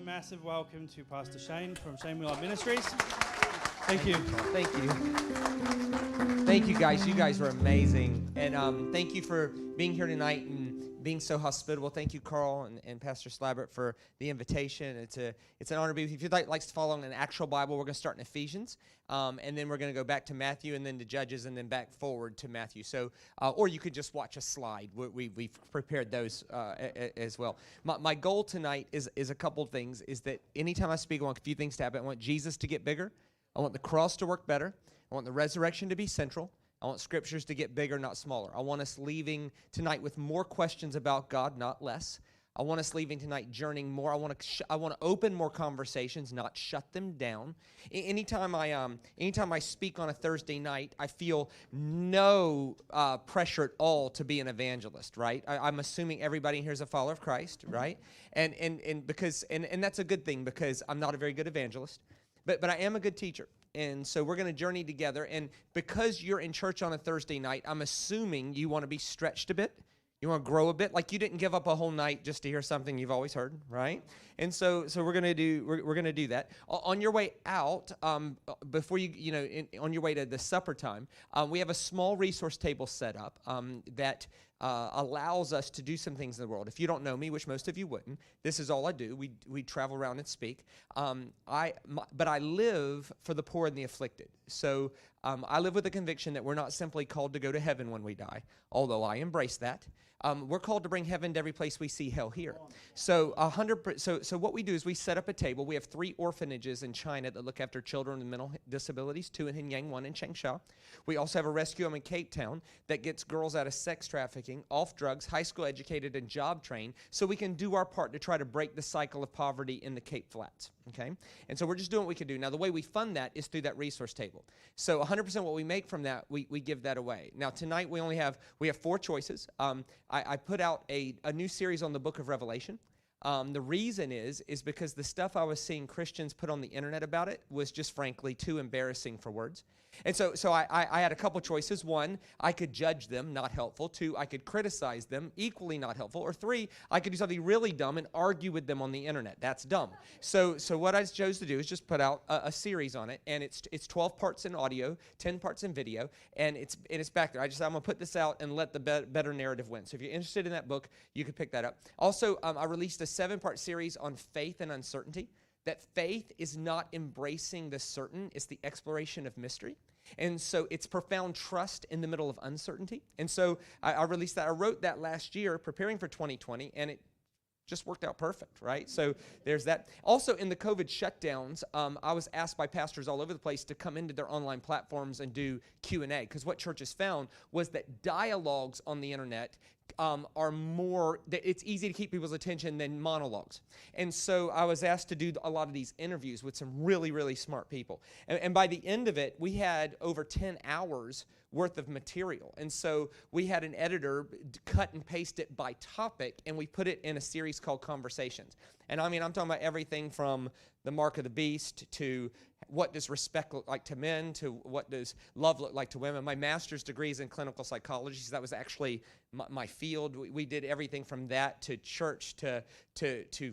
massive welcome to Pastor Shane from Shane Willard Ministries. Thank you. Thank you. Thank you, guys. You guys were amazing. And thank you for being here tonight and being so hospitable. Thank you, Carl and Pastor Slabert, for the invitation. It's an honor to be with you. If you'd like to follow an actual Bible, we're going to start in Ephesians, and then we're going to go back to Matthew, and then to Judges, and then back forward to Matthew. So, or you could just watch a slide. We've prepared those as well. My goal tonight is a couple things. Is that anytime I speak, I want a few things to happen. I want Jesus to get bigger. I want the cross to work better. I want the resurrection to be central. I want scriptures to get bigger, not smaller. I want us leaving tonight with more questions about God, not less. I want us leaving tonight journeying more. I want to open more conversations, not shut them down. Anytime I speak on a Thursday night, I feel no pressure at all to be an evangelist, right? I'm assuming everybody here is a follower of Christ, right? And that's a good thing, because I'm not a very good evangelist, but I am a good teacher. And so we're going to journey together. And because you're in church on a Thursday night, I'm assuming you want to be stretched a bit. You want to grow a bit. Like, you didn't give up a whole night just to hear something you've always heard, right? And so we're going to do that. On your way out, before on your way to the supper time, we have a small resource table set up that allows us to do some things in the world. If you don't know me, which most of you wouldn't, this is all I do. We travel around and speak. But I live for the poor and the afflicted. So I live with the conviction that we're not simply called to go to heaven when we die, although I embrace that. We're called to bring heaven to every place we see hell here. So what we do is we set up a table. We have 3 orphanages in China that look after children with mental disabilities, 2 in Henyang, 1 in Changsha. We also have a rescue home in Cape Town that gets girls out of sex trafficking, off drugs, high school educated, and job trained, so we can do our part to try to break the cycle of poverty in the Cape Flats, okay? And so we're just doing what we can do. Now, the way we fund that is through that resource table. So 100% what we make from that, we give that away. Now, tonight we have 4 choices. I put out a new series on the book of Revelation. The reason is because the stuff I was seeing Christians put on the internet about it was just frankly too embarrassing for words. And so I had a couple choices. 1, I could judge them, not helpful. 2, I could criticize them, equally not helpful. Or 3, I could do something really dumb and argue with them on the internet. That's dumb. So what I chose to do is just put out a series on it, and it's 12 parts in audio, 10 parts in video, and it's back there. I'm gonna put this out and let the better narrative win. So if you're interested in that book, you can pick that up. Also, I released a 7-part series on faith and uncertainty. That faith is not embracing the certain, it's the exploration of mystery. And so it's profound trust in the middle of uncertainty. And so I released that. I wrote that last year preparing for 2020, and it just worked out perfect, right? So there's that. Also, in the COVID shutdowns, I was asked by pastors all over the place to come into their online platforms and do Q&A, because what churches found was that dialogues on the internet are more, it's easy to keep people's attention than monologues. And so I was asked to do a lot of these interviews with some really, really smart people. And by the end of it, we had over 10 hours worth of material. And so we had an editor cut and paste it by topic, and we put it in a series called Conversations. And I mean, I'm talking about everything from the mark of the beast to what does respect look like to men to what does love look like to women. My master's degree is in clinical psychology, so that was actually my field. We did everything from that to church to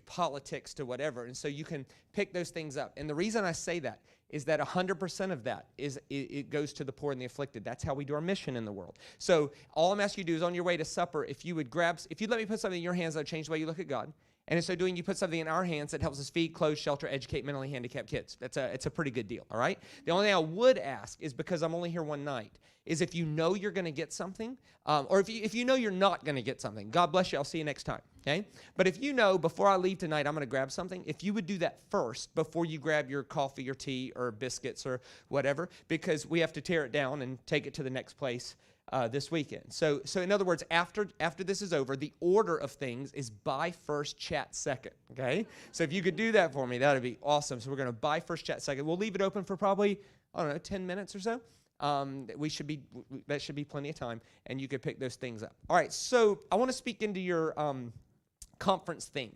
politics to whatever. And so you can pick those things up. And the reason I say that is that 100% of that it goes to the poor and the afflicted. That's how we do our mission in the world. So all I'm asking you to do is on your way to supper, if you'd let me put something in your hands that would change the way you look at God. And in so doing, you put something in our hands that helps us feed, clothe, shelter, educate mentally handicapped kids. It's a pretty good deal, all right? The only thing I would ask is, because I'm only here one night, is if you know you're going to get something, or if you know you're not going to get something, God bless you, I'll see you next time, okay? But if you know before I leave tonight I'm going to grab something, if you would do that first before you grab your coffee or tea or biscuits or whatever, because we have to tear it down and take it to the next place this weekend. So in other words, after this is over, the order of things is buy first, chat second, okay? So if you could do that for me, that would be awesome. So we're going to buy first, chat second. We'll leave it open for probably, 10 minutes or so. That should be plenty of time, and you could pick those things up. All right, so I want to speak into your conference theme,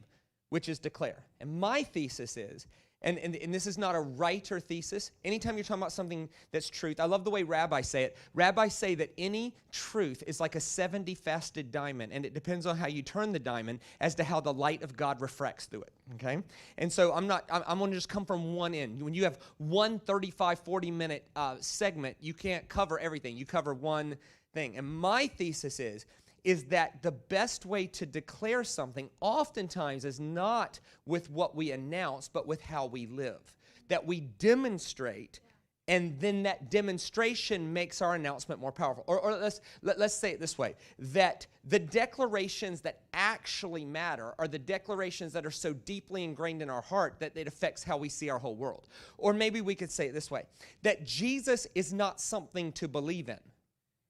which is declare. And my thesis is And this is not a right or thesis. Anytime you're talking about something that's truth, I love the way rabbis say it. Rabbis say that any truth is like a 70-faceted diamond, and it depends on how you turn the diamond as to how the light of God refracts through it, okay? And so I'm going to just come from one end. When you have one 35, 40-minute segment, you can't cover everything. You cover one thing. And my thesis is that the best way to declare something oftentimes is not with what we announce, but with how we live. That we demonstrate, and then that demonstration makes our announcement more powerful. Or let's say it this way, that the declarations that actually matter are the declarations that are so deeply ingrained in our heart that it affects how we see our whole world. Or maybe we could say it this way, that Jesus is not something to believe in.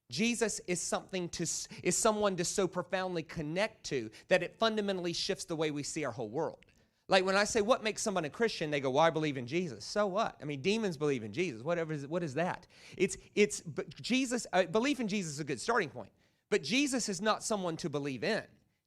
Jesus is someone to so profoundly connect to that it fundamentally shifts the way we see our whole world. Like when I say, what makes someone a Christian? They go, well, I believe in Jesus. So what? I mean, demons believe in Jesus. What is that? But Jesus, belief in Jesus is a good starting point. But Jesus is not someone to believe in.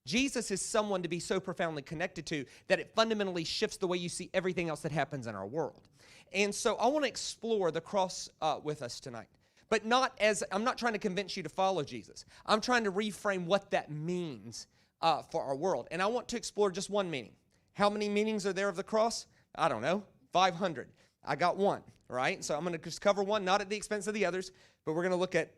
Jesus is someone to be so profoundly connected to that it fundamentally shifts the way you see everything else that happens in our world. And so I want to explore the cross with us tonight. But I'm not trying to convince you to follow Jesus. I'm trying to reframe what that means for our world. And I want to explore just one meaning. How many meanings are there of the cross? I don't know, 500. I got one, right? So I'm going to just cover one, not at the expense of the others, but we're going to look at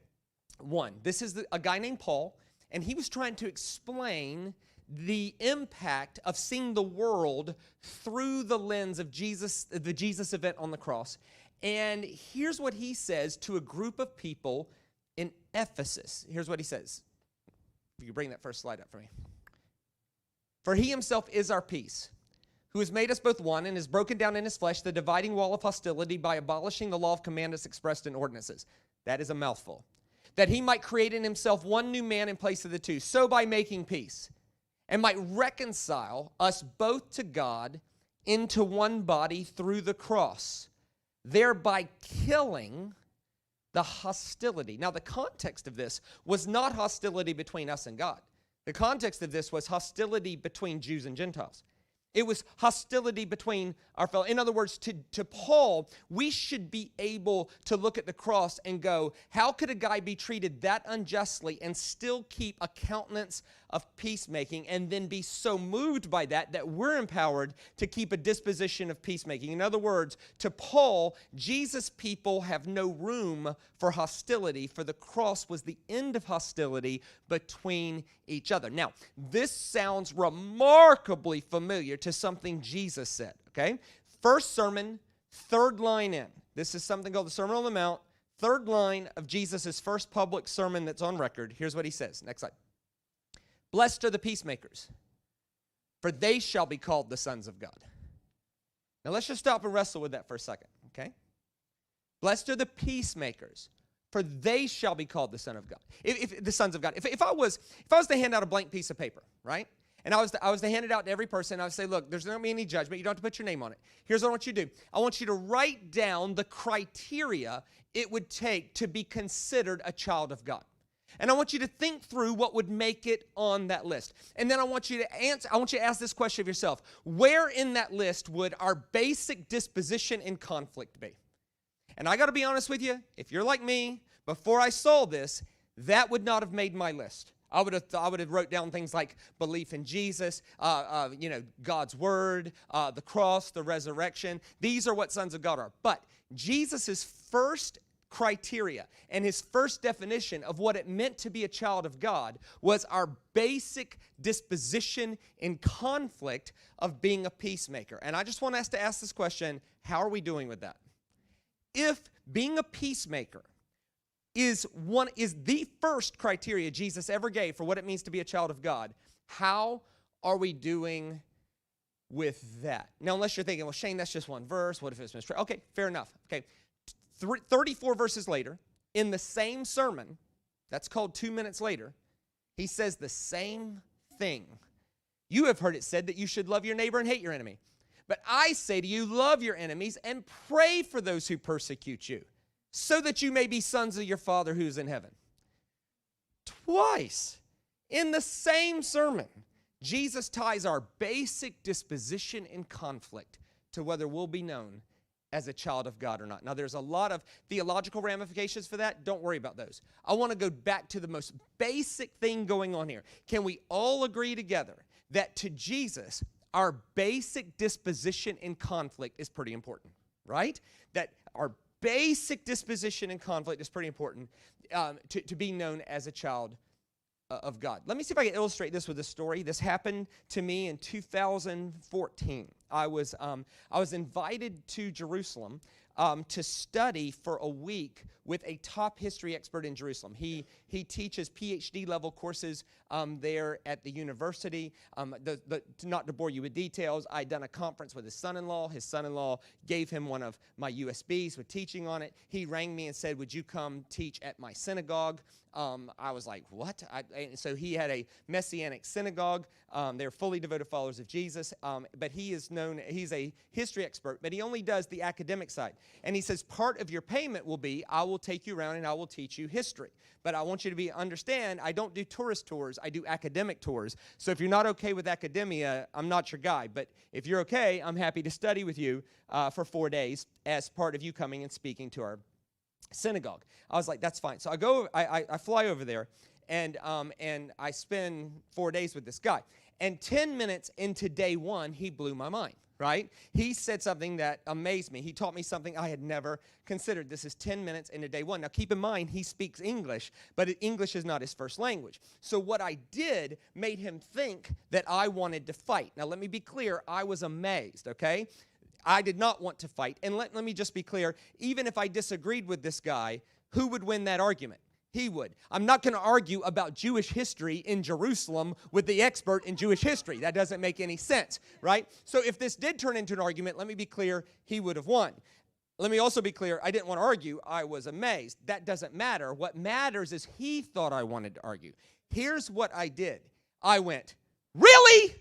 one. This is a guy named Paul, and he was trying to explain the impact of seeing the world through the lens of Jesus, the Jesus event on the cross. And here's what he says to a group of people in Ephesus. Here's what he says. If you could bring that first slide up for me. For he himself is our peace, who has made us both one and has broken down in his flesh the dividing wall of hostility by abolishing the law of commandments expressed in ordinances. That is a mouthful. That he might create in himself one new man in place of the two, so by making peace, and might reconcile us both to God into one body through the cross, thereby killing the hostility. Now, the context of this was not hostility between us and God. The context of this was hostility between Jews and Gentiles. It was hostility between our fellow. In other words, to Paul, we should be able to look at the cross and go, how could a guy be treated that unjustly and still keep a countenance of peacemaking, and then be so moved by that we're empowered to keep a disposition of peacemaking? In other words, to Paul, Jesus' people have no room for hostility, for the cross was the end of hostility between each other. Now, this sounds remarkably familiar to something Jesus said, okay? First sermon, third line in. This is something called the Sermon on the Mount, third line of Jesus' first public sermon that's on record. Here's what he says. Next slide. Blessed are the peacemakers, for they shall be called the sons of God. Now let's just stop and wrestle with that for a second, okay? Blessed are the peacemakers, for they shall be called the son of God. If the sons of God. If I was to hand out a blank piece of paper, right? And I was to hand it out to every person, I would say, look, there's not going to be any judgment. You don't have to put your name on it. Here's what I want you to do. I want you to write down the criteria it would take to be considered a child of God. And I want you to think through what would make it on that list. And then I want you to ask this question of yourself. Where in that list would our basic disposition in conflict be? And I got to be honest with you, if you're like me, before I saw this, that would not have made my list. I would have wrote down things like belief in Jesus, God's word, the cross, the resurrection. These are what sons of God are. But Jesus' first criteria and his first definition of what it meant to be a child of God was our basic disposition in conflict of being a peacemaker. And I just want us to ask this question, how are we doing with that? If being a peacemaker is the first criteria Jesus ever gave for what it means to be a child of God, how are we doing with that? Now, unless you're thinking, well, Shane, that's just one verse. What if it's mistreated? Okay, fair enough. Okay, 34 verses later, in the same sermon, that's called 2 minutes later, he says the same thing. You have heard it said that you should love your neighbor and hate your enemy. But I say to you, love your enemies and pray for those who persecute you, so that you may be sons of your Father who is in heaven. Twice in the same sermon, Jesus ties our basic disposition in conflict to whether we'll be known as a child of God or not. Now, there's a lot of theological ramifications for that. Don't worry about those. I want to go back to the most basic thing going on here. Can we all agree together that to Jesus, our basic disposition in conflict is pretty important, right? That our basic disposition in conflict is pretty important to be known as a child of God. Let me see if I can illustrate this with a story. This happened to me in 2014. I was invited to Jerusalem to study for a week with a top history expert in Jerusalem. He teaches PhD level courses there at the university. Not to bore you with details, I'd done a conference with his son-in-law. His son-in-law gave him one of my USBs with teaching on it. He rang me and said, "Would you come teach at my synagogue?" I was like, what? And so he had a Messianic synagogue. They're fully devoted followers of Jesus. But he's a history expert, but he only does the academic side. And he says, part of your payment will be, I will take you around and I will teach you history. But I want you to understand, I don't do tourist tours, I do academic tours. So if you're not okay with academia, I'm not your guy. But if you're okay, I'm happy to study with you for 4 days as part of you coming and speaking to our synagogue. I was like, that's fine. So I fly over there, and I spend 4 days with this guy. And 10 minutes into day one, he blew my mind, right? He said something that amazed me. He taught me something I had never considered. This is 10 minutes into day one. Now, keep in mind, he speaks English, but English is not his first language. So what I did made him think that I wanted to fight. Now, let me be clear. I was amazed, okay? I did not want to fight. And let me just be clear, even if I disagreed with this guy, who would win that argument? He would. I'm not going to argue about Jewish history in Jerusalem with the expert in Jewish history. That doesn't make any sense, right? So if this did turn into an argument, let me be clear, he would have won. Let me also be clear, I didn't want to argue. I was amazed. That doesn't matter. What matters is he thought I wanted to argue. Here's what I did. I went, really?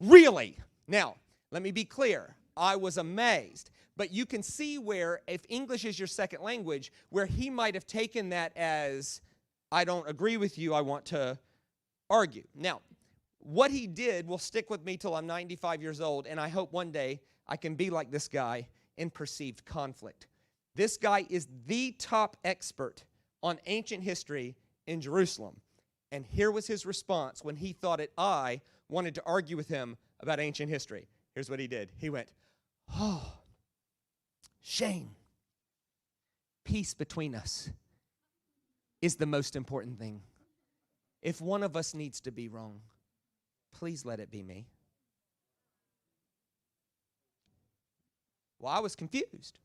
Really? Now, let me be clear. I was amazed. But you can see where, if English is your second language, where he might have taken that as, I don't agree with you, I want to argue. Now, what he did will stick with me till I'm 95 years old, and I hope one day I can be like this guy in perceived conflict. This guy is the top expert on ancient history in Jerusalem. And here was his response when he thought that I wanted to argue with him about ancient history. Here's what he did. He went, "Oh, Shane, peace between us is the most important thing. If one of us needs to be wrong, please let it be me." Well, I was confused,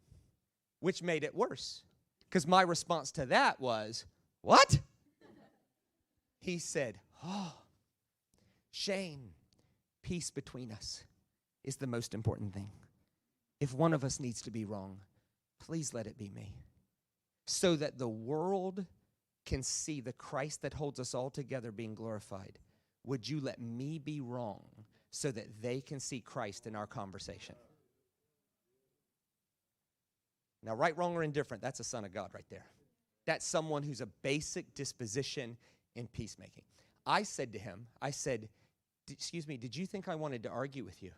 which made it worse, because my response to that was, "What?" He said, "Oh, Shane, peace between us is the most important thing. If one of us needs to be wrong, please let it be me, so that the world can see the Christ that holds us all together being glorified. Would you let me be wrong so that they can see Christ in our conversation?" Now, right, wrong, or indifferent, that's a son of God right there. That's someone who's a basic disposition in peacemaking. I said to him, "Excuse me, did you think I wanted to argue with you?"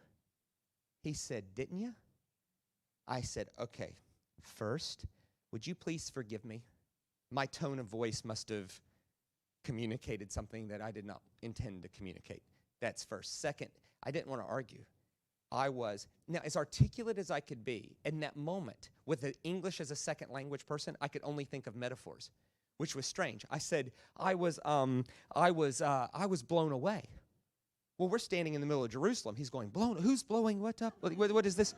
He said, "Didn't you?" I said, "Okay, first, would you please forgive me? My tone of voice must have communicated something that I did not intend to communicate. That's first. Second, I didn't want to argue. I was, now, as articulate as I could be, in that moment, with the English as a second language person, I could only think of metaphors, which was strange. I said, I was blown away. Well, we're standing in the middle of Jerusalem. He's going, who's blowing what up? What is this,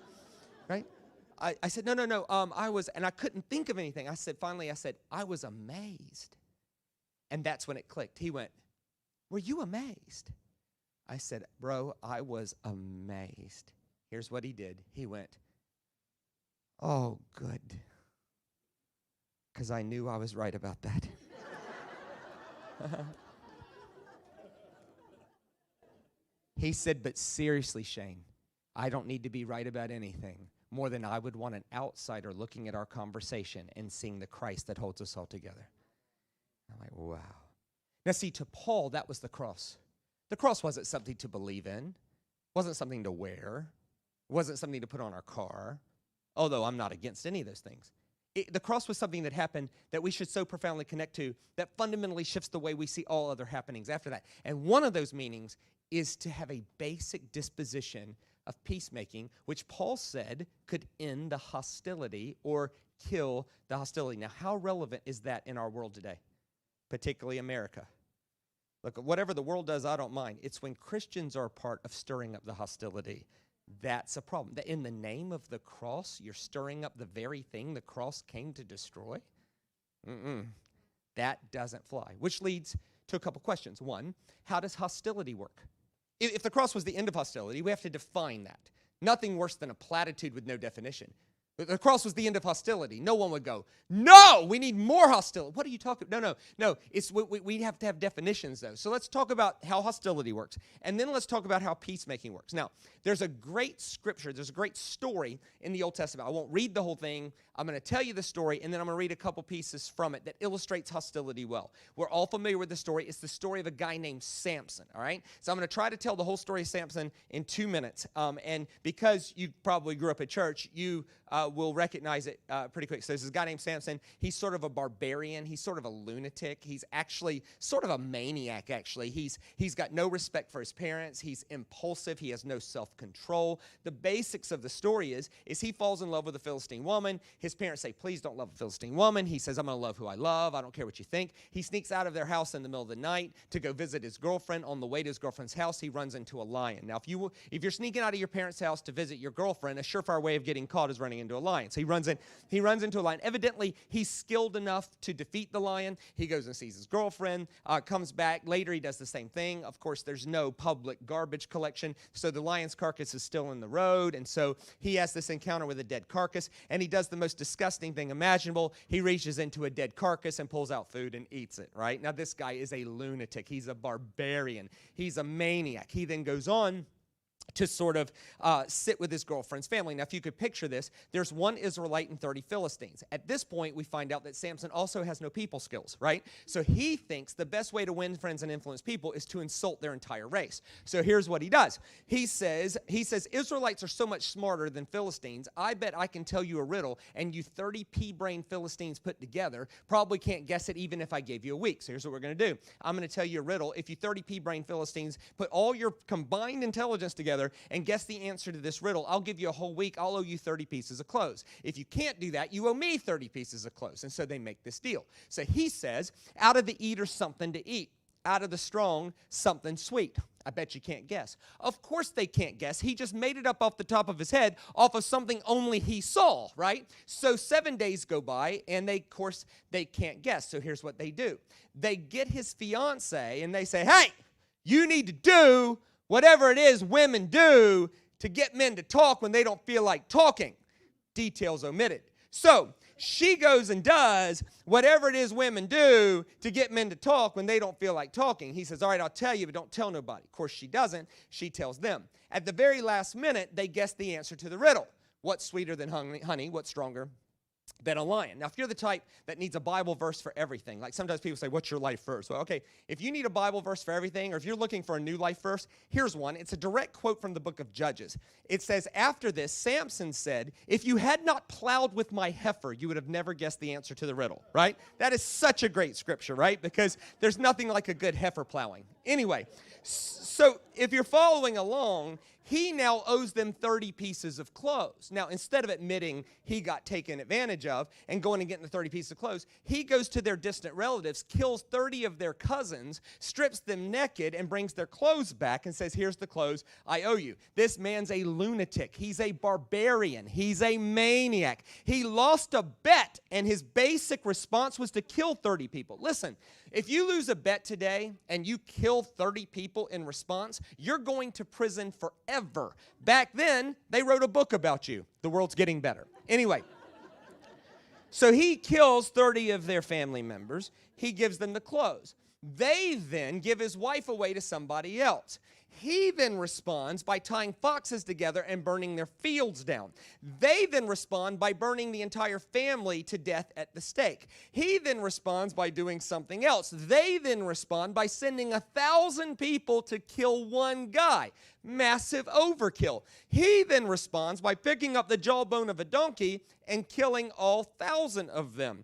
right? I said, no, I was, and I couldn't think of anything. Finally, I said, I was amazed. And that's when it clicked. He went, "Were you amazed?" I said, "Bro, I was amazed." Here's what he did. He went, "Oh, good." Because I knew I was right about that. He said, "But seriously, Shane, I don't need to be right about anything more than I would want an outsider looking at our conversation and seeing the Christ that holds us all together." I'm like, wow. Now see, to Paul, that was the cross. The cross wasn't something to believe in, wasn't something to wear, It wasn't something to put on our car, although I'm not against any of those things. The cross was something that happened that we should so profoundly connect to that fundamentally shifts the way we see all other happenings after that. And one of those meanings is to have a basic disposition of peacemaking, which Paul said could end the hostility or kill the hostility. Now, how relevant is that in our world today, particularly America? Look, whatever the world does, I don't mind. It's when Christians are a part of stirring up the hostility. That's a problem. That in the name of the cross, you're stirring up the very thing the cross came to destroy? That doesn't fly. Which leads to a couple questions. One, how does hostility work? If the cross was the end of hostility, we have to define that. Nothing worse than a platitude with no definition. If the cross was the end of hostility, no one would go, no, we need more hostility. What are you talking about? No. We have to have definitions, though. So let's talk about how hostility works. And then let's talk about how peacemaking works. Now, there's a great scripture, there's a great story in the Old Testament. I won't read the whole thing. I'm going to tell you the story, and then I'm going to read a couple pieces from it that illustrates hostility well. We're all familiar with the story. It's the story of a guy named Samson, all right? So I'm going to try to tell the whole story of Samson in 2 minutes. And because you probably grew up at church, you will recognize it pretty quick. So there's this guy named Samson. He's sort of a barbarian. He's sort of a lunatic. He's actually sort of a maniac, actually. He's got no respect for his parents. He's impulsive. He has no self-control. The basics of the story is he falls in love with a Philistine woman. His parents say, please don't love a Philistine woman. He says, I'm going to love who I love. I don't care what you think. He sneaks out of their house in the middle of the night to go visit his girlfriend. On the way to his girlfriend's house, he runs into a lion. Now, if you're sneaking out of your parents' house to visit your girlfriend, a surefire way of getting caught is running into a lion. So he runs into a lion. Evidently, he's skilled enough to defeat the lion. He goes and sees his girlfriend, comes back. Later, he does the same thing. Of course, there's no public garbage collection, so the lion's carcass is still in the road, and so he has this encounter with a dead carcass, and he does the most disgusting thing imaginable. He reaches into a dead carcass and pulls out food and eats it, right? Now, this guy is a lunatic. He's a barbarian. He's a maniac. He then goes on to sort of sit with his girlfriend's family. Now, if you could picture this, there's one Israelite and 30 Philistines. At this point, we find out that Samson also has no people skills, right? So he thinks the best way to win friends and influence people is to insult their entire race. So here's what he does. He says, Israelites are so much smarter than Philistines. I bet I can tell you a riddle, and you 30 pea-brain Philistines put together probably can't guess it even if I gave you a week. So here's what we're going to do. I'm going to tell you a riddle. If you 30 pea-brain Philistines put all your combined intelligence together and guess the answer to this riddle, I'll give you a whole week. I'll owe you 30 pieces of clothes. If you can't do that, you owe me 30 pieces of clothes. And so they make this deal. So he says, out of the eater, something to eat. Out of the strong, something sweet. I bet you can't guess. Of course they can't guess. He just made it up off the top of his head off of something only he saw, right? So 7 days go by, and of course, they can't guess. So here's what they do. They get his fiance, and they say, hey, you need to do whatever it is women do to get men to talk when they don't feel like talking. Details omitted. So she goes and does whatever it is women do to get men to talk when they don't feel like talking. He says, all right, I'll tell you, but don't tell nobody. Of course, she doesn't. She tells them. At the very last minute, they guess the answer to the riddle. What's sweeter than honey? What's stronger than a lion? Now, if you're the type that needs a Bible verse for everything, like sometimes people say, what's your life verse? Well, okay, if you need a Bible verse for everything, or if you're looking for a new life verse, here's one. It's a direct quote from the book of Judges. It says, after this, Samson said, if you had not plowed with my heifer, you would have never guessed the answer to the riddle, right? That is such a great scripture, right? Because there's nothing like a good heifer plowing. Anyway, so if you're following along, he now owes them 30 pieces of clothes. Now, instead of admitting he got taken advantage of and going and getting the 30 pieces of clothes, he goes to their distant relatives, kills 30 of their cousins, strips them naked, and brings their clothes back and says, here's the clothes I owe you. This man's a lunatic. He's a barbarian. He's a maniac. He lost a bet, and his basic response was to kill 30 people. Listen, if you lose a bet today and you kill 30 people in response, you're going to prison forever. Back then, they wrote a book about you. The world's getting better. Anyway, so he kills 30 of their family members. He gives them the clothes. They then give his wife away to somebody else. He then responds by tying foxes together and burning their fields down. They then respond by burning the entire family to death at the stake. He then responds by doing something else. They then respond by sending 1,000 people to kill one guy. Massive overkill. He then responds by picking up the jawbone of a donkey and killing all 1,000 of them.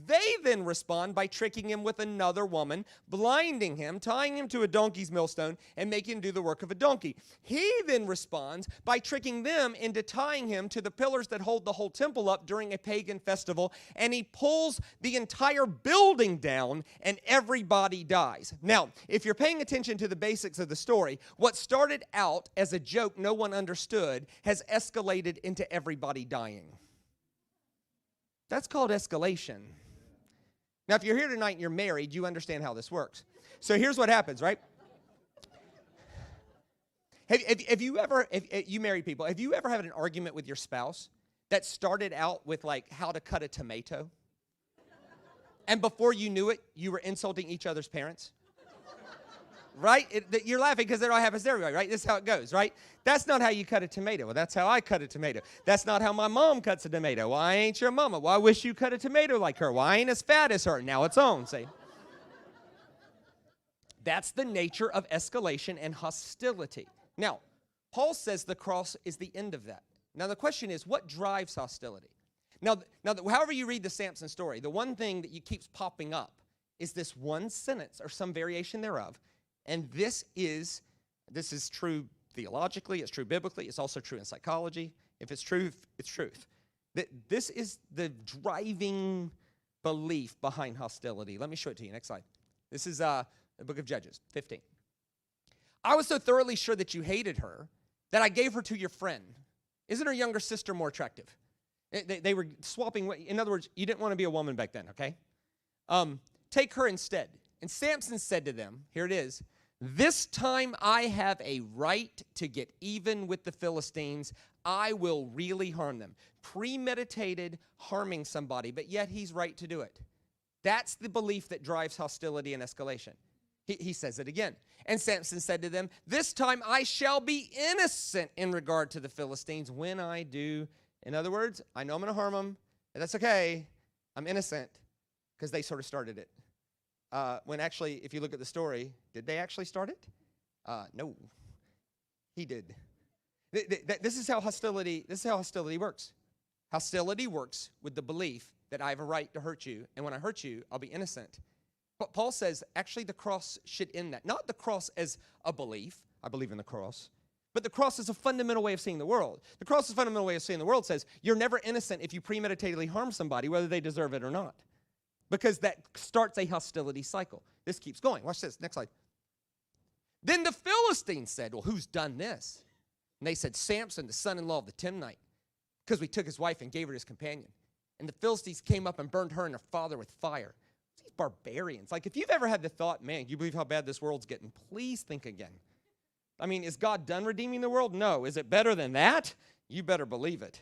They then respond by tricking him with another woman, blinding him, tying him to a donkey's millstone, and making him do the work of a donkey. He then responds by tricking them into tying him to the pillars that hold the whole temple up during a pagan festival, and he pulls the entire building down, and everybody dies. Now, if you're paying attention to the basics of the story, what started out as a joke no one understood has escalated into everybody dying. That's called escalation. Now, if you're here tonight and you're married, you understand how this works. So here's what happens, right? Have you ever, you married people, have you ever had an argument with your spouse that started out with like how to cut a tomato? And before you knew it, you were insulting each other's parents? Right? You're laughing because that all happens to everybody, right? This is how it goes, right? That's not how you cut a tomato. Well, that's how I cut a tomato. That's not how my mom cuts a tomato. Well, I ain't your mama. Well, I wish you cut a tomato like her. Well, I ain't as fat as her. Now it's on, see? That's the nature of escalation and hostility. Now, Paul says the cross is the end of that. Now, the question is, what drives hostility? Now, however you read the Samson story, the one thing that keeps popping up is this one sentence or some variation thereof. And this is true theologically, it's true biblically, it's also true in psychology. If it's truth, it's truth. This is the driving belief behind hostility. Let me show it to you. Next slide. This is the book of Judges, 15. I was so thoroughly sure that you hated her that I gave her to your friend. Isn't her younger sister more attractive? They were swapping. In other words, you didn't want to be a woman back then, okay? Take her instead. And Samson said to them, here it is, this time I have a right to get even with the Philistines. I will really harm them. Premeditated harming somebody, but yet he's right to do it. That's the belief that drives hostility and escalation. He says it again. And Samson said to them, this time I shall be innocent in regard to the Philistines when I do. In other words, I know I'm going to harm them, but that's okay. I'm innocent because they sort of started it. When actually, if you look at the story, did they actually start it? No, he did. This is how hostility works. Hostility works with the belief that I have a right to hurt you, and when I hurt you, I'll be innocent. But Paul says, actually, the cross should end that. Not the cross as a belief. I believe in the cross. But the cross is a fundamental way of seeing the world. The cross is a fundamental way of seeing the world says, you're never innocent if you premeditatedly harm somebody, whether they deserve it or not. Because that starts a hostility cycle. This keeps going. Watch this. Next slide. Then the Philistines said, well, who's done this? And they said, Samson, the son-in-law of the Timnite, because we took his wife and gave her to his companion. And the Philistines came up and burned her and her father with fire. These barbarians. Like, if you've ever had the thought, man, you believe how bad this world's getting, please think again. I mean, is God done redeeming the world? No. Is it better than that? You better believe it.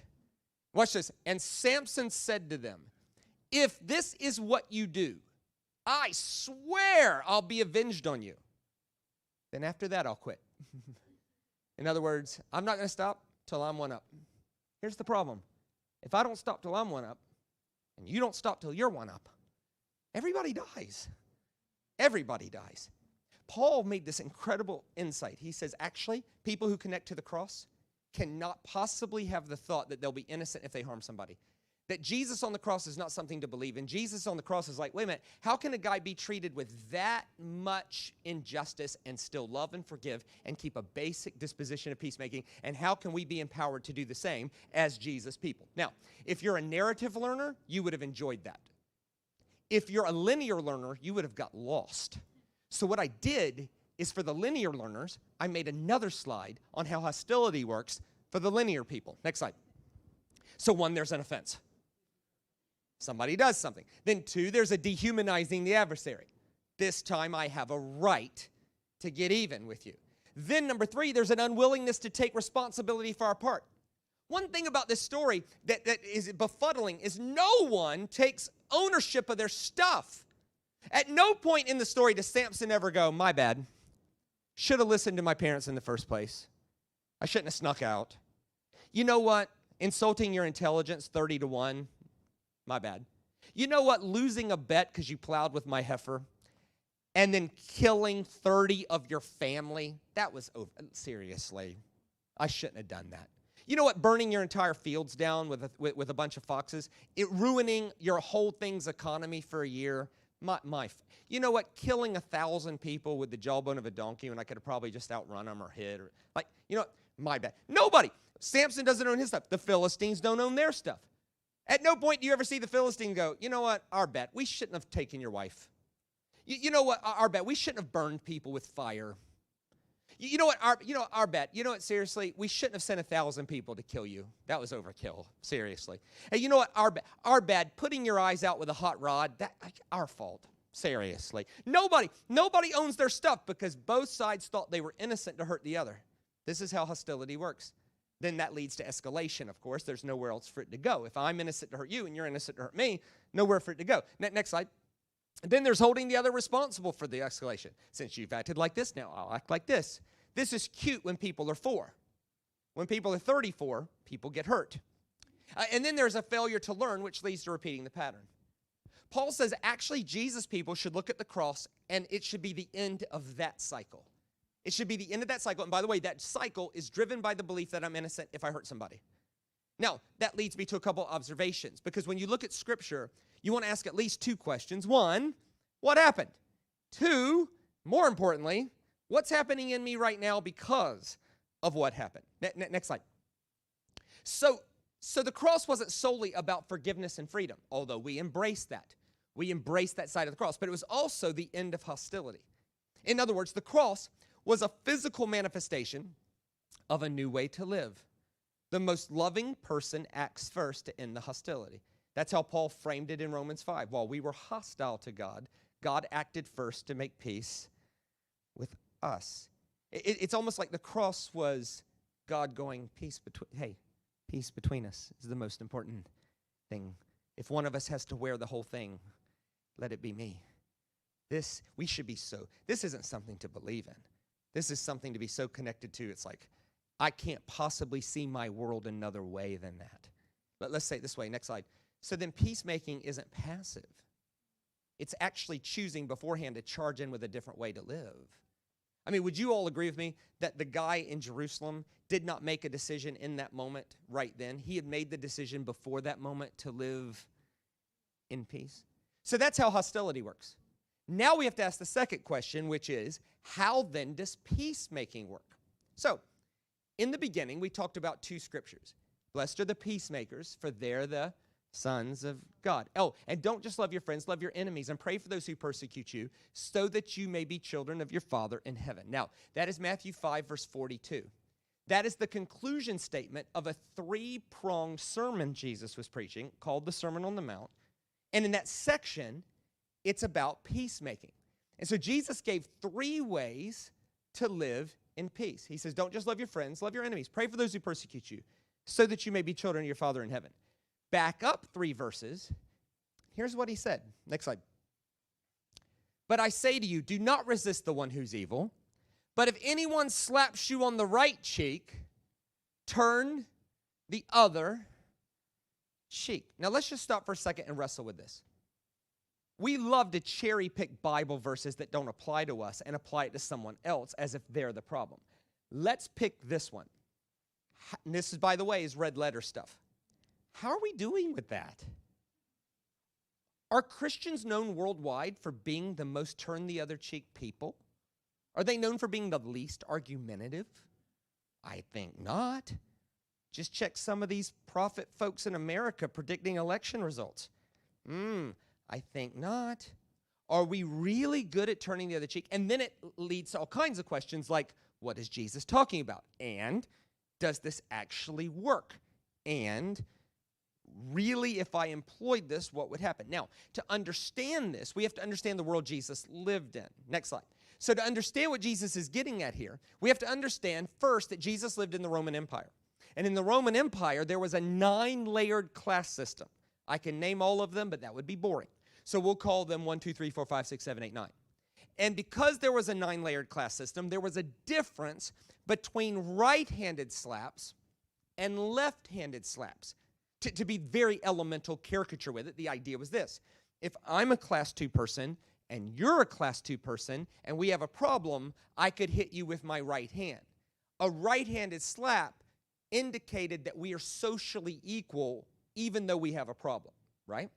Watch this. And Samson said to them, if this is what you do, I swear I'll be avenged on you. Then after that, I'll quit. In other words, I'm not going to stop till I'm one up. Here's the problem. If I don't stop till I'm one up, and you don't stop till you're one up, everybody dies. Everybody dies. Paul made this incredible insight. He says, actually, people who connect to the cross cannot possibly have the thought that they'll be innocent if they harm somebody. That Jesus on the cross is not something to believe in. Jesus on the cross is like, wait a minute, how can a guy be treated with that much injustice and still love and forgive and keep a basic disposition of peacemaking? And how can we be empowered to do the same as Jesus people? Now, if you're a narrative learner, you would have enjoyed that. If you're a linear learner, you would have got lost. So what I did is for the linear learners, I made another slide on how hostility works for the linear people. Next slide. So 1, there's an offense. Somebody does something. Then 2, there's a dehumanizing the adversary. This time I have a right to get even with you. Then number 3, there's an unwillingness to take responsibility for our part. One thing about this story that is befuddling is no one takes ownership of their stuff. At no point in the story does Samson ever go, my bad. Should have listened to my parents in the first place. I shouldn't have snuck out. You know what? Insulting your intelligence 30-1, my bad. You know what? Losing a bet because you plowed with my heifer and then killing 30 of your family, that was over. Seriously, I shouldn't have done that. You know what? Burning your entire fields down with a bunch of foxes, it ruining your whole thing's economy for a year. You know what? Killing 1,000 people with the jawbone of a donkey when I could have probably just outrun them or hit. Or you know what? My bad. Nobody. Samson doesn't own his stuff. The Philistines don't own their stuff. At no point do you ever see the Philistine go, you know what? Our bet. We shouldn't have taken your wife. You know what? Our bet. We shouldn't have burned people with fire. You know what? Our bet. You know what? Seriously, we shouldn't have sent 1,000 people to kill you. That was overkill. Seriously. Hey, you know what? Our bad. Putting your eyes out with a hot rod. Our fault. Seriously. Nobody owns their stuff because both sides thought they were innocent to hurt the other. This is how hostility works. Then that leads to escalation, of course. There's nowhere else for it to go. If I'm innocent to hurt you and you're innocent to hurt me, nowhere for it to go. Next slide. Then there's holding the other responsible for the escalation. Since you've acted like this, now I'll act like this. This is cute when people are 4. When people are 34, people get hurt. And then there's a failure to learn, which leads to repeating the pattern. Paul says, actually, Jesus people should look at the cross, and it should be the end of that cycle. It should be the end of that cycle. And by the way, that cycle is driven by the belief that I'm innocent if I hurt somebody. Now, that leads me to a couple observations, because when you look at Scripture, you want to ask at least 2 questions. 1, what happened? 2, more importantly, what's happening in me right now because of what happened? Next slide. So the cross wasn't solely about forgiveness and freedom, although we embrace that. We embrace that side of the cross, but it was also the end of hostility. In other words, the cross was a physical manifestation of a new way to live. The most loving person acts first to end the hostility. That's how Paul framed it in Romans 5. While we were hostile to God, God acted first to make peace with us. It's almost like the cross was God going, peace between us is the most important thing. If one of us has to wear the whole thing, let it be me. This isn't something to believe in. This is something to be so connected to. It's like, I can't possibly see my world another way than that. But let's say it this way. Next slide. So then peacemaking isn't passive. It's actually choosing beforehand to charge in with a different way to live. I mean, would you all agree with me that the guy in Jerusalem did not make a decision in that moment right then? He had made the decision before that moment to live in peace. So that's how hostility works. Now we have to ask the second question, which is, how then does peacemaking work? So, in the beginning, we talked about 2 scriptures. Blessed are the peacemakers, for they're the sons of God. Oh, and don't just love your friends, love your enemies, and pray for those who persecute you, so that you may be children of your Father in heaven. Now, that is Matthew 5, verse 42. That is the conclusion statement of a 3-pronged sermon Jesus was preaching, called the Sermon on the Mount. And in that section, it's about peacemaking. And so Jesus gave 3 ways to live in peace. He says, don't just love your friends, love your enemies. Pray for those who persecute you, so that you may be children of your Father in heaven. Back up 3 verses. Here's what he said. Next slide. But I say to you, do not resist the one who's evil. But if anyone slaps you on the right cheek, turn the other cheek. Now let's just stop for a second and wrestle with this. We love to cherry pick Bible verses that don't apply to us and apply it to someone else as if they're the problem. Let's pick this one. And this, by the way, is red letter stuff. How are we doing with that? Are Christians known worldwide for being the most turn the other cheek people? Are they known for being the least argumentative? I think not. Just check some of these prophet folks in America predicting election results. I think not. Are we really good at turning the other cheek? And then it leads to all kinds of questions like, what is Jesus talking about? And does this actually work? And really, if I employed this, what would happen? Now, to understand this, we have to understand the world Jesus lived in. Next slide. So to understand what Jesus is getting at here, we have to understand first that Jesus lived in the Roman Empire. And in the Roman Empire, there was a 9-layered class system. I can name all of them, but that would be boring. So we'll call them 1, 2, 3, 4, 5, 6, 7, 8, 9. And because there was a 9-layered class system, there was a difference between right-handed slaps and left-handed slaps. To be very elemental caricature with it, the idea was this. If I'm a class 2 person and you're a class 2 person and we have a problem, I could hit you with my right hand. A right-handed slap indicated that we are socially equal even though we have a problem, right?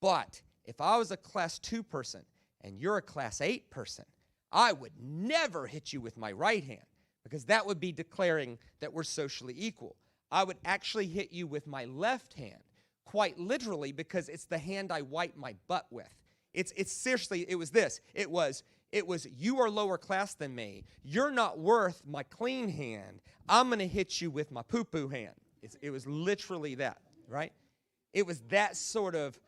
But if I was a class 2 person and you're a class 8 person, I would never hit you with my right hand because that would be declaring that we're socially equal. I would actually hit you with my left hand, quite literally, because it's the hand I wipe my butt with. It's seriously, it was this. It was, you are lower class than me. You're not worth my clean hand. I'm going to hit you with my poo-poo hand. It was literally that, right? It was that sort of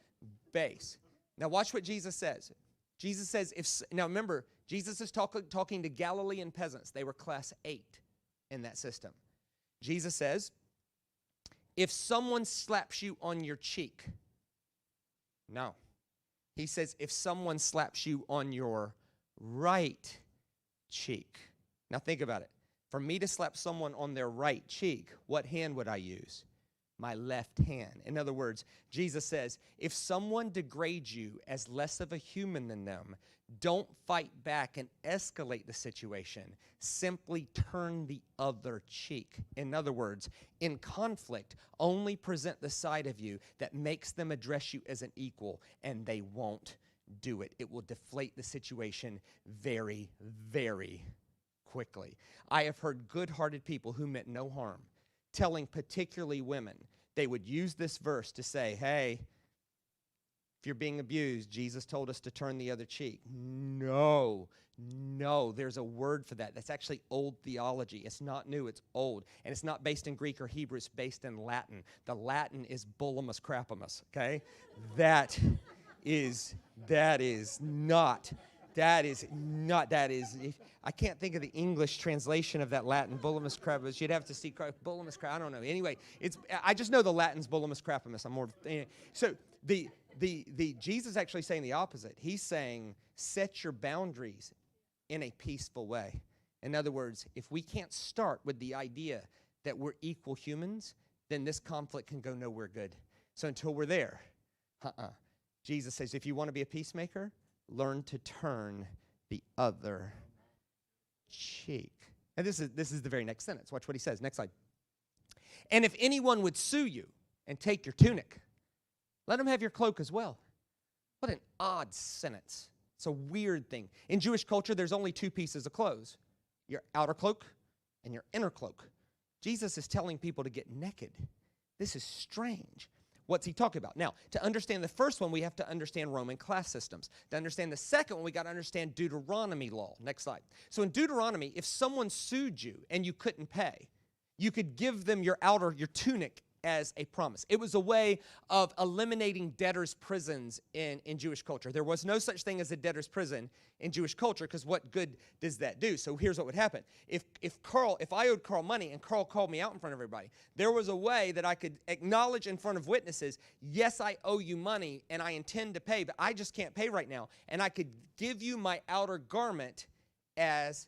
base. Now watch what Jesus says. Jesus says, now remember, Jesus is talking to Galilean peasants. They were class 8 in that system. Jesus says, if someone slaps you on your cheek, no. He says, if someone slaps you on your right cheek. Now think about it. For me to slap someone on their right cheek, what hand would I use? My left hand. In other words, Jesus says, if someone degrades you as less of a human than them, don't fight back and escalate the situation. Simply turn the other cheek. In other words, in conflict, only present the side of you that makes them address you as an equal, and they won't do it. It will deflate the situation very, very quickly. I have heard good-hearted people who meant no harm telling particularly women, they would use this verse to say, hey, if you're being abused, Jesus told us to turn the other cheek. No, there's a word for that. That's actually old theology. It's not new, it's old. And it's not based in Greek or Hebrew, it's based in Latin. The Latin is bullimus crapimus, okay? That is not, I can't think of the English translation of that Latin, bullimus crapimus. You'd have to see bullimus crapimus, I don't know. Anyway, I just know the Latin's bullimus crapimus. So the Jesus actually saying the opposite. He's saying, set your boundaries in a peaceful way. In other words, if we can't start with the idea that we're equal humans, then this conflict can go nowhere good. So until we're there, Jesus says, if you want to be a peacemaker, learn to turn the other cheek. And this is the very next sentence. Watch what he says. Next slide. And if anyone would sue you and take your tunic, let him have your cloak as well. What an odd sentence. It's a weird thing. In Jewish culture, there's only 2 pieces of clothes. Your outer cloak and your inner cloak. Jesus is telling people to get naked. This is strange. What's he talking about? Now, to understand the first one, we have to understand Roman class systems. To understand the second one, we got to understand Deuteronomy law. Next slide. So in Deuteronomy, if someone sued you and you couldn't pay, you could give them your tunic as a promise. It was a way of eliminating debtors' prisons in Jewish culture. There was no such thing as a debtor's prison in Jewish culture, because what good does that do? So here's what would happen. If I owed Carl money and Carl called me out in front of everybody, there was a way that I could acknowledge in front of witnesses, yes, I owe you money and I intend to pay, but I just can't pay right now. And I could give you my outer garment as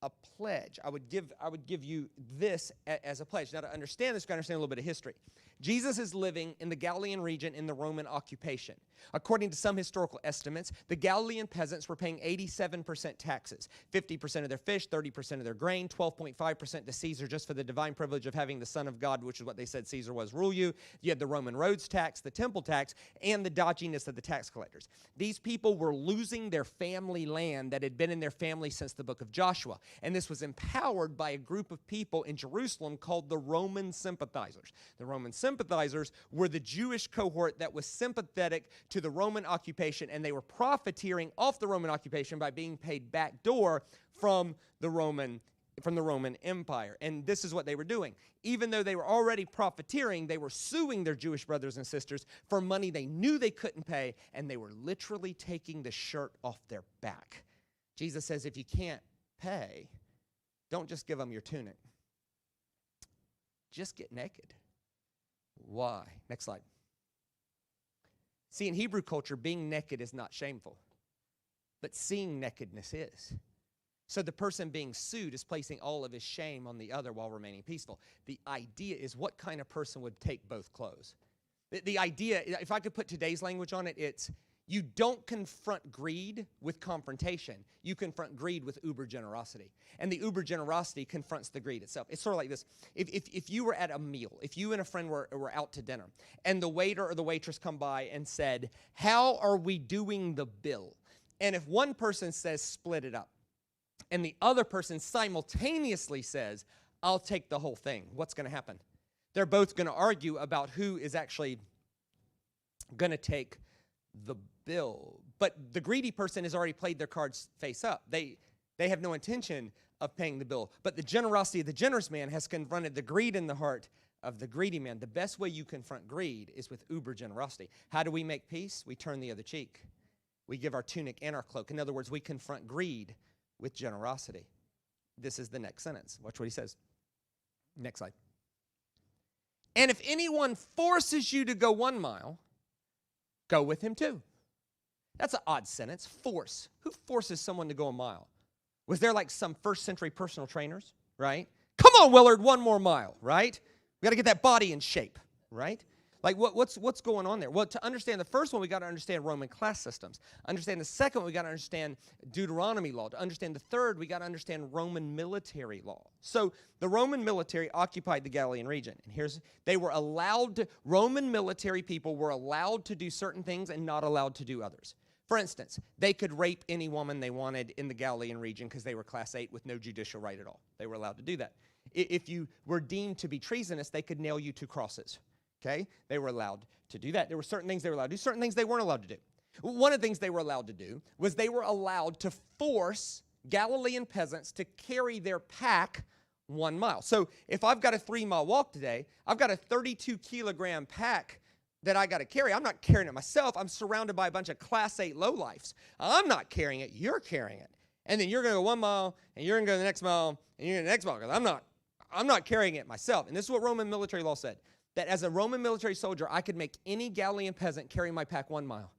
a pledge. I would give you this as a pledge. Now, to understand this, you've got to understand a little bit of history. Jesus is living in the Galilean region in the Roman occupation. According to some historical estimates, the Galilean peasants were paying 87% taxes, 50% of their fish, 30% of their grain, 12.5% to Caesar just for the divine privilege of having the Son of God, which is what they said Caesar was, rule you. You had the Roman roads tax, the temple tax, and the dodginess of the tax collectors. These people were losing their family land that had been in their family since the book of Joshua. And this was empowered by a group of people in Jerusalem called the Roman Sympathizers. The Roman Sympathizers were the Jewish cohort that was sympathetic to the Roman occupation, and they were profiteering off the Roman occupation by being paid backdoor from the Roman Empire. And this is what they were doing. Even though they were already profiteering, they were suing their Jewish brothers and sisters for money they knew they couldn't pay, and they were literally taking the shirt off their back. Jesus says, if you can't pay, don't just give them your tunic. Just get naked. Why? Next slide. See, in Hebrew culture, being naked is not shameful, but seeing nakedness is. So the person being sued is placing all of his shame on the other while remaining peaceful. The idea is, what kind of person would take both clothes? The idea, if I could put today's language on it, it's you don't confront greed with confrontation. You confront greed with uber generosity. And the uber generosity confronts the greed itself. It's sort of like this. If you were at a meal, if you and a friend were out to dinner, and the waiter or the waitress come by and said, "How are we doing the bill?" And if one person says, "Split it up," and the other person simultaneously says, "I'll take the whole thing," what's going to happen? They're both going to argue about who is actually going to take the bill. But the greedy person has already played their cards face up. They have no intention of paying the bill. But the generosity of the generous man has confronted the greed in the heart of the greedy man. The best way you confront greed is with uber generosity. How do we make peace? We turn the other cheek. We give our tunic and our cloak. In other words, we confront greed with generosity. This is the next sentence. Watch what he says. Next slide. And if anyone forces you to go 1 mile, go with him too. That's an odd sentence. Force. Who forces someone to go a mile? Was there like some first century personal trainers, right? Come on, Willard, 1 more mile, right? We got to get that body in shape, right? Like what's going on there? Well, to understand the first one, we got to understand Roman class systems. Understand the second one, we got to understand Deuteronomy law. To understand the third, we got to understand Roman military law. So the Roman military occupied the Galilean region. And Roman military people were allowed to do certain things and not allowed to do others. For instance, they could rape any woman they wanted in the Galilean region because they were class 8 with no judicial right at all. They were allowed to do that. If you were deemed to be treasonous, they could nail you to crosses. Okay? They were allowed to do that. There were certain things they were allowed to do, certain things they weren't allowed to do. One of the things they were allowed to do was they were allowed to force Galilean peasants to carry their pack 1 mile. So if I've got a 3-mile walk today, I've got a 32-kilogram pack that I got to carry. I'm not carrying it myself. I'm surrounded by a bunch of class 8 lowlifes. I'm not carrying it. You're carrying it. And then you're going to go 1 mile, and you're going to go the next mile, and you're going to go the next mile, because I'm not carrying it myself. And this is what Roman military law said, that as a Roman military soldier, I could make any Galilean peasant carry my pack 1 mile,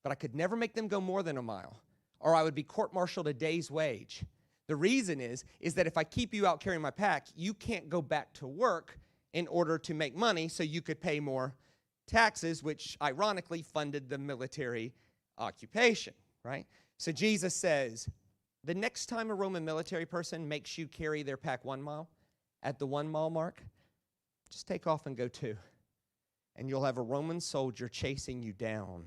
but I could never make them go more than a mile, or I would be court-martialed a day's wage. The reason is that if I keep you out carrying my pack, you can't go back to work in order to make money so you could pay more taxes, which ironically funded the military occupation, right? So Jesus says, the next time a Roman military person makes you carry their pack 1 mile, at the 1 mile mark, just take off and go 2. And you'll have a Roman soldier chasing you down,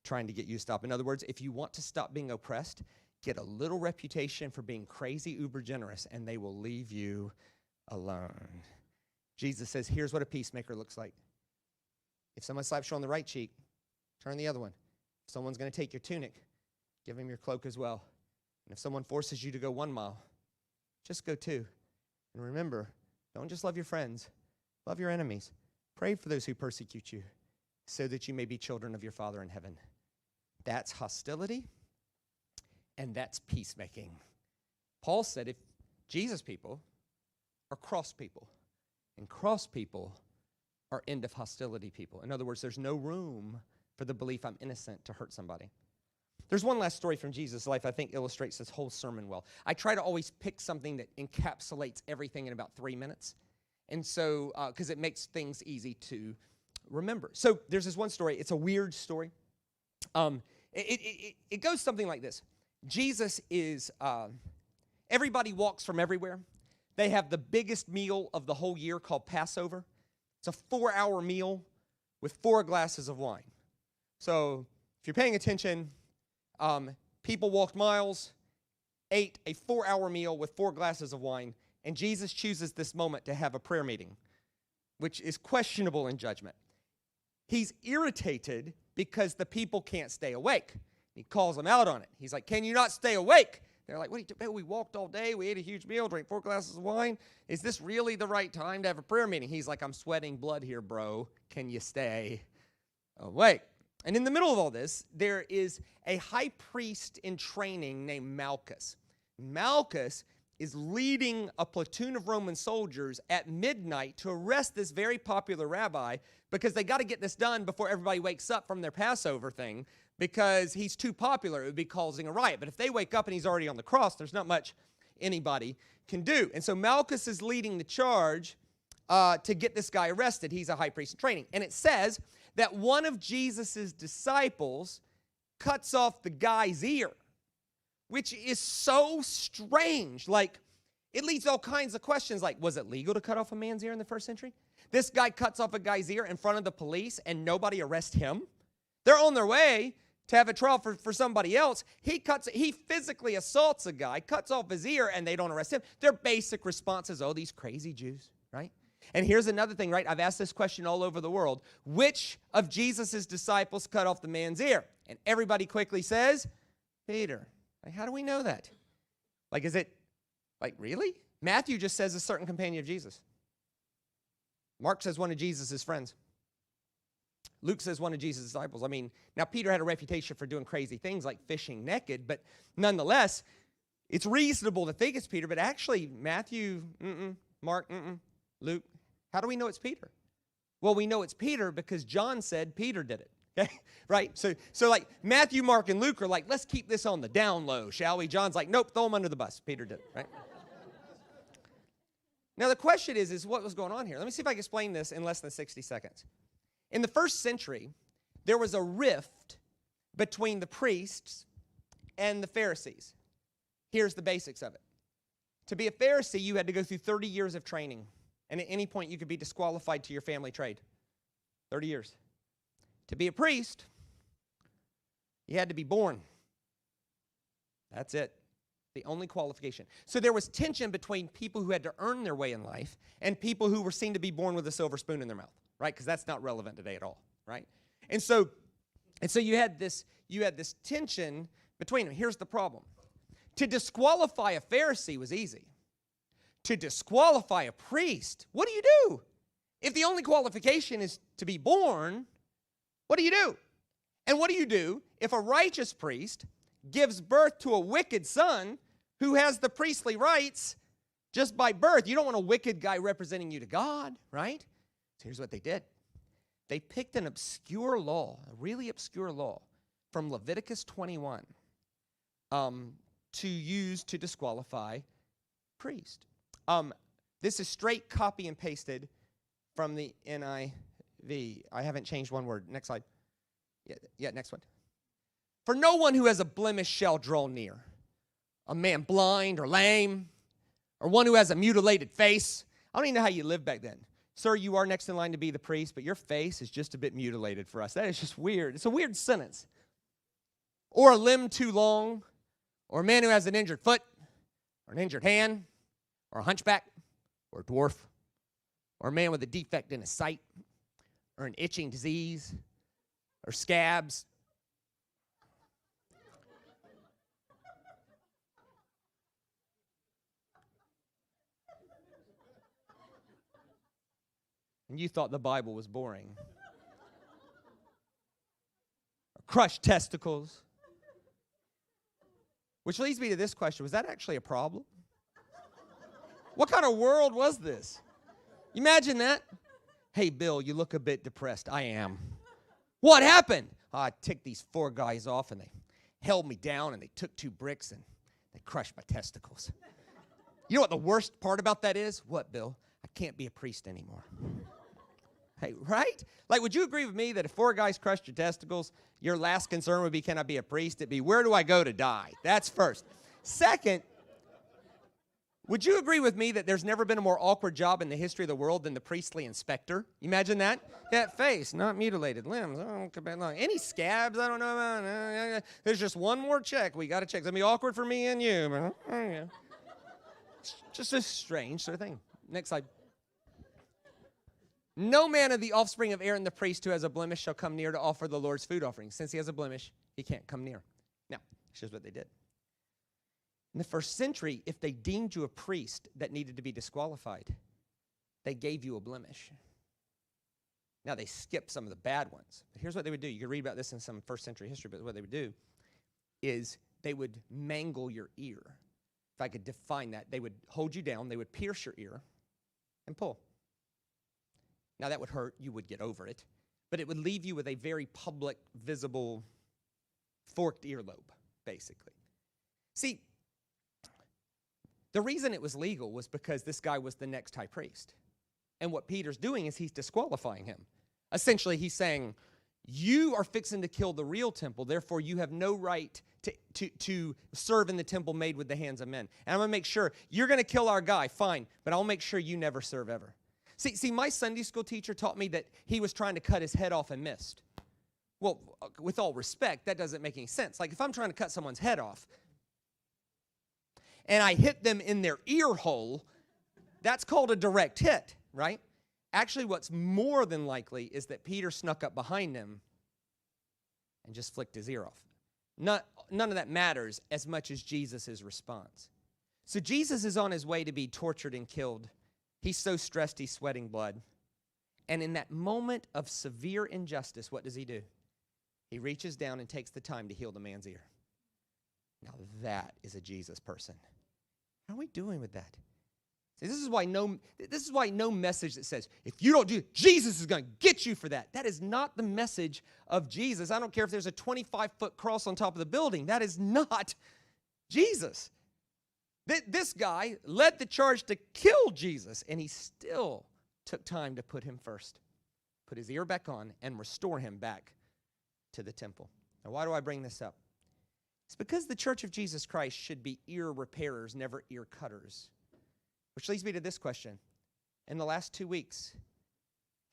trying to get you to stop. In other words, if you want to stop being oppressed, get a little reputation for being crazy, uber generous, and they will leave you alone. Jesus says, here's what a peacemaker looks like. If someone slaps you on the right cheek, turn the other one. If someone's going to take your tunic, give him your cloak as well. And if someone forces you to go 1 mile, just go 2. And remember, don't just love your friends, love your enemies. Pray for those who persecute you, so that you may be children of your Father in heaven. That's hostility, and that's peacemaking. Paul said if Jesus people are cross people, and cross people are end of hostility people. In other words, there's no room for the belief I'm innocent to hurt somebody. There's one last story from Jesus' life I think illustrates this whole sermon well. I try to always pick something that encapsulates everything in about 3 minutes. And so, because it makes things easy to remember. So there's this one story. It's a weird story. It goes something like this. Jesus is, everybody walks from everywhere. They have the biggest meal of the whole year called Passover. It's a 4-hour meal with 4 glasses of wine. So if you're paying attention, people walked miles, ate a 4-hour meal with 4 glasses of wine, and Jesus chooses this moment to have a prayer meeting, which is questionable in judgment. He's irritated because the people can't stay awake. He calls them out on it. He's like, can you not stay awake? They're like, what are you doing? We walked all day. We ate a huge meal, drank 4 glasses of wine. Is this really the right time to have a prayer meeting? He's like, I'm sweating blood here, bro. Can you stay awake? And in the middle of all this, there is a high priest in training named Malchus. Malchus is leading a platoon of Roman soldiers at midnight to arrest this very popular rabbi because they got to get this done before everybody wakes up from their Passover thing because he's too popular. It would be causing a riot. But if they wake up and he's already on the cross, there's not much anybody can do. And so Malchus is leading the charge to get this guy arrested. He's a high priest in training. And it says that one of Jesus' disciples cuts off the guy's ear, which is so strange. Like, it leads to all kinds of questions like, was it legal to cut off a man's ear in the first century? This guy cuts off a guy's ear in front of the police and nobody arrests him. They're on their way to have a trial for somebody else. He physically assaults a guy, cuts off his ear, and they don't arrest him. Their basic response is, oh, these crazy Jews, right? And here's another thing, right? I've asked this question all over the world. Which of Jesus' disciples cut off the man's ear? And everybody quickly says, Peter. Like, how do we know that? Like, is it, like, really? Matthew just says a certain companion of Jesus. Mark says one of Jesus' friends. Luke says one of Jesus' disciples. I mean, now Peter had a reputation for doing crazy things like fishing naked, but nonetheless, it's reasonable to think it's Peter, but actually Matthew, Mark, Luke, how do we know it's Peter? Well, we know it's Peter because John said Peter did it. Okay, right? So like Matthew, Mark, and Luke are like, let's keep this on the down low, shall we? John's like, nope, throw him under the bus. Peter did it, right? Now the question is what was going on here? Let me see if I can explain this in less than 60 seconds. In the first century, there was a rift between the priests and the Pharisees. Here's the basics of it. To be a Pharisee, you had to go through 30 years of training, and at any point you could be disqualified to your family trade. 30 years. To be a priest, you had to be born. That's it. The only qualification. So there was tension between people who had to earn their way in life and people who were seen to be born with a silver spoon in their mouth, right? Because that's not relevant today at all, right? And so you had this tension between them. Here's the problem. To disqualify a Pharisee was easy. To disqualify a priest, what do you do? If the only qualification is to be born, what do you do? And what do you do if a righteous priest gives birth to a wicked son who has the priestly rights just by birth? You don't want a wicked guy representing you to God, right? So here's what they did. They picked an obscure law, a really obscure law from Leviticus 21 to use to disqualify priest. This is straight copy and pasted from the NIV. I haven't changed one word. Next slide. Yeah, next one. For no one who has a blemish shall draw near. A man blind or lame, or one who has a mutilated face. I don't even know how you lived back then. Sir, you are next in line to be the priest, but your face is just a bit mutilated for us. That is just weird. It's a weird sentence. Or a limb too long, or a man who has an injured foot, or an injured hand, or a hunchback, or a dwarf, or a man with a defect in his sight, or an itching disease, or scabs. And you thought the Bible was boring. Crushed testicles. Which leads me to this question. Was that actually a problem? What kind of world was this? Imagine that. Hey, Bill, you look a bit depressed. I am. What happened? I ticked these 4 guys off, and they held me down, and they took 2 bricks, and they crushed my testicles. You know what the worst part about that is? What, Bill? I can't be a priest anymore. Hey, right? Like, would you agree with me that if 4 guys crushed your testicles, your last concern would be, can I be a priest? It'd be, where do I go to die? That's first. Second, would you agree with me that there's never been a more awkward job in the history of the world than the priestly inspector? Imagine that. That face, not mutilated limbs. Any scabs? I don't know about. There's just one more check. We got to check. It's going to be awkward for me and you. It's just a strange sort of thing. Next slide. No man of the offspring of Aaron the priest who has a blemish shall come near to offer the Lord's food offering. Since he has a blemish, he can't come near. Now, here's what they did. In the first century, if they deemed you a priest that needed to be disqualified, they gave you a blemish. Now, they skipped some of the bad ones. But here's what they would do. You can read about this in some first century history, but what they would do is they would mangle your ear. In I could define that, they would hold you down, they would pierce your ear and pull. Now that would hurt, you would get over it, but it would leave you with a very public, visible, forked earlobe, basically. See, the reason it was legal was because this guy was the next high priest. And what Peter's doing is he's disqualifying him. Essentially, he's saying, you are fixing to kill the real temple, therefore you have no right to serve in the temple made with the hands of men. And I'm going to make sure, you're going to kill our guy, fine, but I'll make sure you never serve ever. See, my Sunday school teacher taught me that he was trying to cut his head off and missed. Well, with all respect, that doesn't make any sense. Like if I'm trying to cut someone's head off and I hit them in their ear hole, that's called a direct hit, right? Actually, what's more than likely is that Peter snuck up behind him and just flicked his ear off. None of that matters as much as Jesus' response. So Jesus is on his way to be tortured and killed. He's so stressed, he's sweating blood. And in that moment of severe injustice, what does he do? He reaches down and takes the time to heal the man's ear. Now that is a Jesus person. How are we doing with that? See, this is why no message that says, if you don't do it, Jesus is going to get you for that. That is not the message of Jesus. I don't care if there's a 25-foot cross on top of the building. That is not Jesus. This guy led the charge to kill Jesus, and he still took time to put him first, put his ear back on, and restore him back to the temple. Now, why do I bring this up? It's because the Church of Jesus Christ should be ear repairers, never ear cutters. Which leads me to this question. In the last 2 weeks,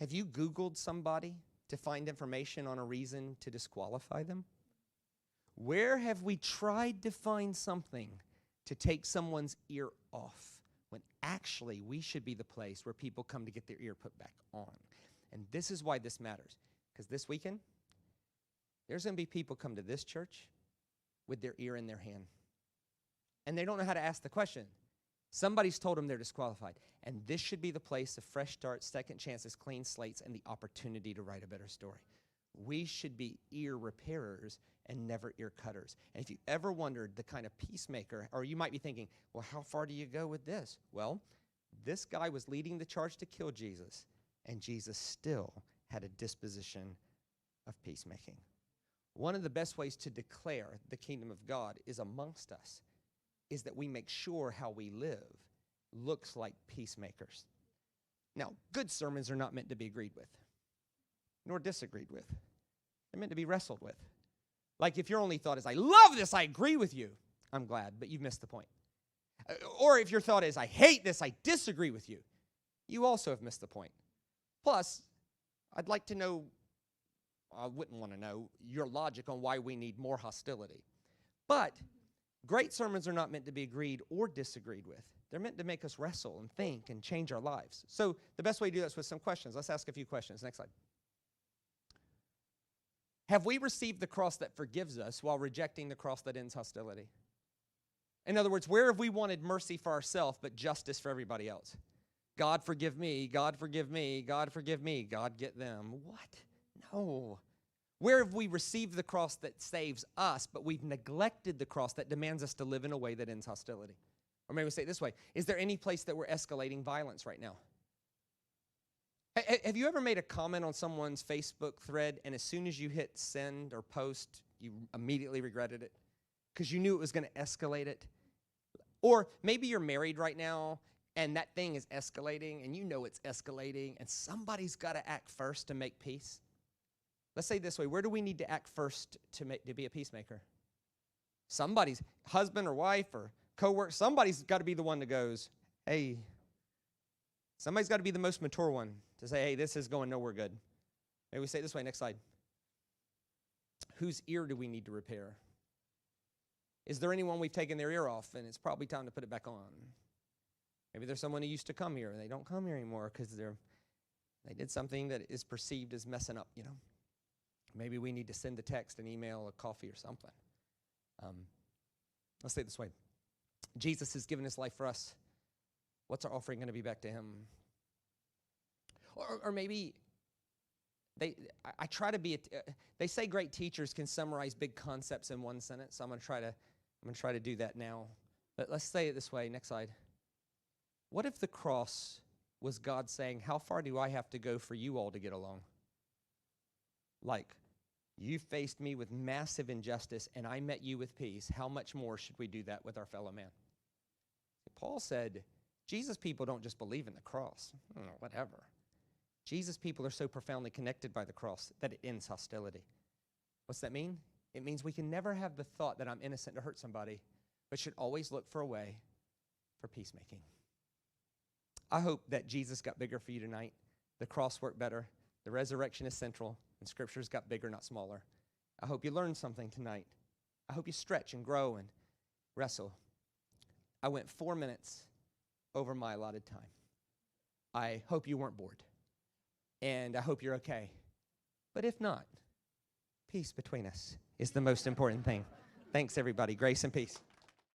have you Googled somebody to find information on a reason to disqualify them? Where have we tried to find something to take someone's ear off when actually we should be the place where people come to get their ear put back on? And this is why this matters. Because this weekend, there's going to be people come to this church with their ear in their hand. And they don't know how to ask the question. Somebody's told them they're disqualified. And this should be the place of fresh starts, second chances, clean slates, and the opportunity to write a better story. We should be ear repairers and never ear cutters. And if you ever wondered the kind of peacemaker, or you might be thinking, well, how far do you go with this? Well, this guy was leading the charge to kill Jesus, and Jesus still had a disposition of peacemaking. One of the best ways to declare the kingdom of God is amongst us, is that we make sure how we live looks like peacemakers. Now, good sermons are not meant to be agreed with, nor disagreed with. They're meant to be wrestled with. Like if your only thought is, I love this, I agree with you, I'm glad, but you've missed the point. Or if your thought is, I hate this, I disagree with you, you also have missed the point. Plus, I'd like to know, I wouldn't want to know your logic on why we need more hostility. But great sermons are not meant to be agreed or disagreed with. They're meant to make us wrestle and think and change our lives. So the best way to do this is with some questions. Let's ask a few questions. Next slide. Have we received the cross that forgives us while rejecting the cross that ends hostility? In other words, where have we wanted mercy for ourselves but justice for everybody else? God forgive me, God forgive me, God forgive me, God get them. What? No. Where have we received the cross that saves us, but we've neglected the cross that demands us to live in a way that ends hostility? Or maybe we say it this way, is there any place that we're escalating violence right now? Have you ever made a comment on someone's Facebook thread, and as soon as you hit send or post, you immediately regretted it because you knew it was going to escalate it? Or maybe you're married right now, and that thing is escalating, and you know it's escalating, and somebody's got to act first to make peace. Let's say it this way, where do we need to act first to be a peacemaker? Somebody's husband or wife or coworker, somebody's got to be the one that goes, hey, somebody's got to be the most mature one to say, hey, this is going nowhere good. Maybe we say it this way, next slide. Whose ear do we need to repair? Is there anyone we've taken their ear off and it's probably time to put it back on? Maybe there's someone who used to come here and they don't come here anymore because they did something that is perceived as messing up, you know. Maybe we need to send a text, an email, a coffee or something. Let's say it this way. Jesus has given his life for us. What's our offering going to be back to him? Or maybe I try to be. They say great teachers can summarize big concepts in one sentence. So I'm going to try to do that now. But let's say it this way. Next slide. What if the cross was God saying, how far do I have to go for you all to get along? Like, you faced me with massive injustice, and I met you with peace. How much more should we do that with our fellow man? Paul said, Jesus people don't just believe in the cross. Whatever. Jesus people are so profoundly connected by the cross that it ends hostility. What's that mean? It means we can never have the thought that I'm innocent to hurt somebody, but should always look for a way for peacemaking. I hope that Jesus got bigger for you tonight. The cross worked better. The resurrection is central, and Scripture's got bigger, not smaller. I hope you learned something tonight. I hope you stretch and grow and wrestle. I went 4 minutes over my allotted time. I hope you weren't bored, and I hope you're okay. But if not, peace between us is the most important thing. Thanks, everybody. Grace and peace.